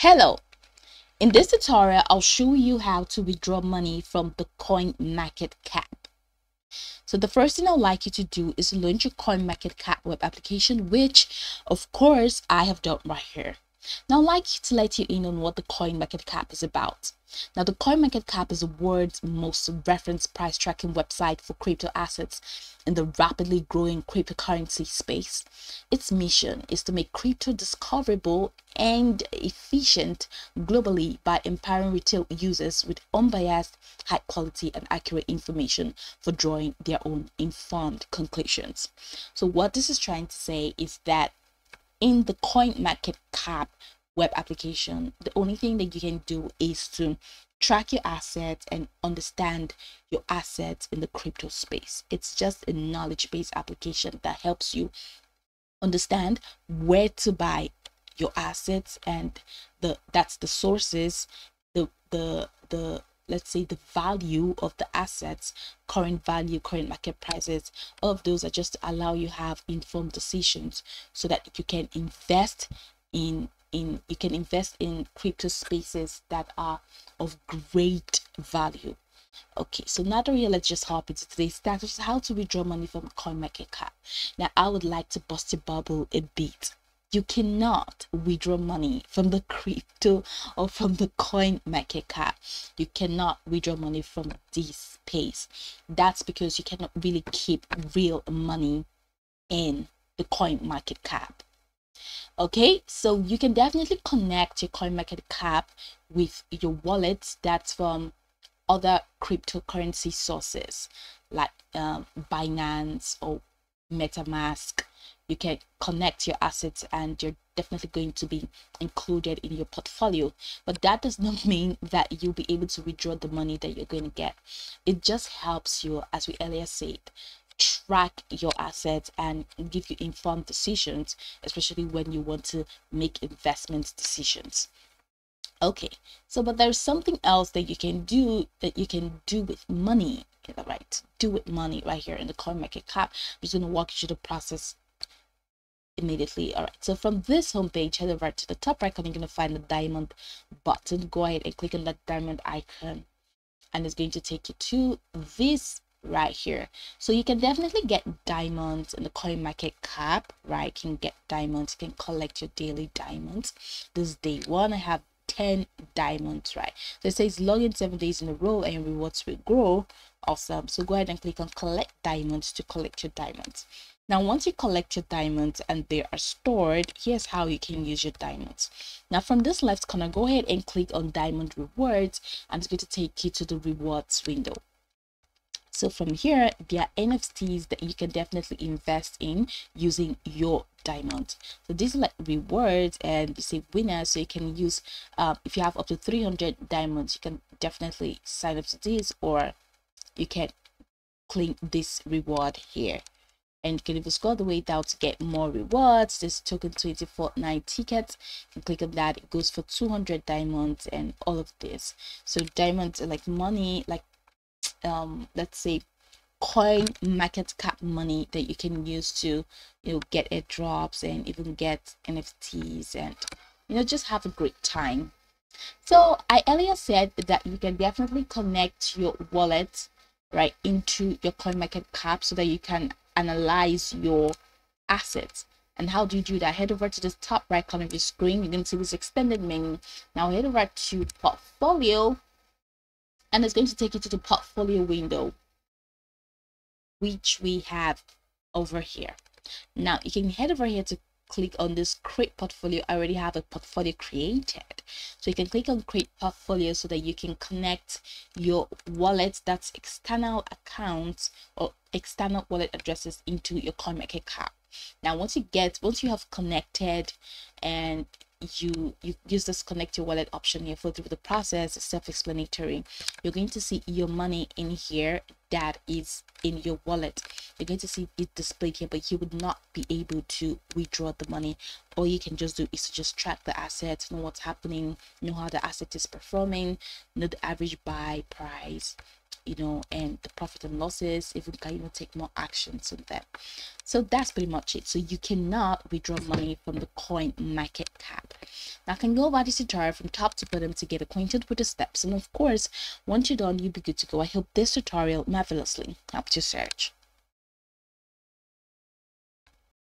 Hello, in this tutorial I'll show you how to withdraw money from the Coinmarketcap. So the first thing I'd like you to do is launch your Coinmarketcap web application, which of course I have done right here. Now I'd like to let you in on what the Coinmarketcap is about. Now the Coinmarketcap is the world's most referenced price tracking website for crypto assets in the rapidly growing cryptocurrency space. Its mission is to make crypto discoverable and efficient globally by empowering retail users with unbiased, high quality and accurate information for drawing their own informed conclusions. So what this is trying to say is that in the Coinmarketcap web application, the only thing that you can do is to track your assets and understand your assets in the crypto space. It's just a knowledge-based application that helps you understand where to buy your assets, and that's the sources, the let's say the value of the assets, current value, current market prices. All of those are just to allow you have informed decisions so that you can invest in crypto spaces that are of great value. Okay, so now that let's just hop into today's start, which is how to withdraw money from Coinmarketcap. Now I would like to bust your bubble a bit. You cannot withdraw money from the crypto or from the Coinmarketcap. You cannot withdraw money from this space. That's because you cannot really keep real money in the Coinmarketcap. Okay, so you can definitely connect your Coinmarketcap with your wallet that's from other cryptocurrency sources like Binance or MetaMask. You can connect your assets and you're definitely going to be included in your portfolio, but that does not mean that you'll be able to withdraw the money that you're going to get. It just helps you, as we earlier said, track your assets and give you informed decisions, especially when you want to make investment decisions. Okay, so but there's something else that you can do with money. Get that right, do with money right here in the Coinmarketcap. I'm just going to walk you through the process immediately. All right, so from this homepage, head over to the top right corner. You're going to find the diamond button. Go ahead and click on that diamond icon and it's going to take you to this right here. So you can definitely get diamonds in the Coinmarketcap, right? You can get diamonds, you can collect your daily diamonds. This is day one. I have 10 diamonds, right? So it says log in 7 days in a row and your rewards will grow. Awesome. So go ahead and click on collect diamonds to collect your diamonds. Now once you collect your diamonds and they are stored, here's how you can use your diamonds. Now from this left corner, go ahead and click on diamond rewards and it's going to take you to the rewards window. So from here, there are NFTs that you can definitely invest in using your diamond. So these are like rewards and you say winners. So you can use, if you have up to 300 diamonds, you can definitely sign up to this, or you can claim this reward here. And you can even scroll the way down to get more rewards. This token 24/9 tickets. You can click on that. It goes for 200 diamonds and all of this. So diamonds are like money, like let's say Coinmarketcap money that you can use to get airdrops and even get NFTs and just have a great time. So I earlier said that you can definitely connect your wallet right into your Coinmarketcap so that you can analyze your assets. And how do you do that? Head over to the top right corner of your screen. You're going to see this extended menu. Now head over to portfolio and it's going to take you to the portfolio window, which we have over here. Now you can head over here to click on this create portfolio. I already have a portfolio created, so you can click on create portfolio so that you can connect your wallet, that's external accounts or external wallet addresses, into your Coinmarketcap. Now once you have connected and you use this connect your wallet option here, follow through the process. It's self-explanatory. You're going to see your money in here that is in your wallet. You're going to see it displayed here, but you would not be able to withdraw the money. All you can just do is to just track the assets, know what's happening, know how the asset is performing, know the average buy price, and the profit and losses. Even can take more actions on them. So that's pretty much it. So you cannot withdraw money from the Coinmarketcap. Now I can go about this tutorial from top to bottom to get acquainted with the steps, and of course once you're done you'll be good to go. I hope this tutorial marvelously helped you search.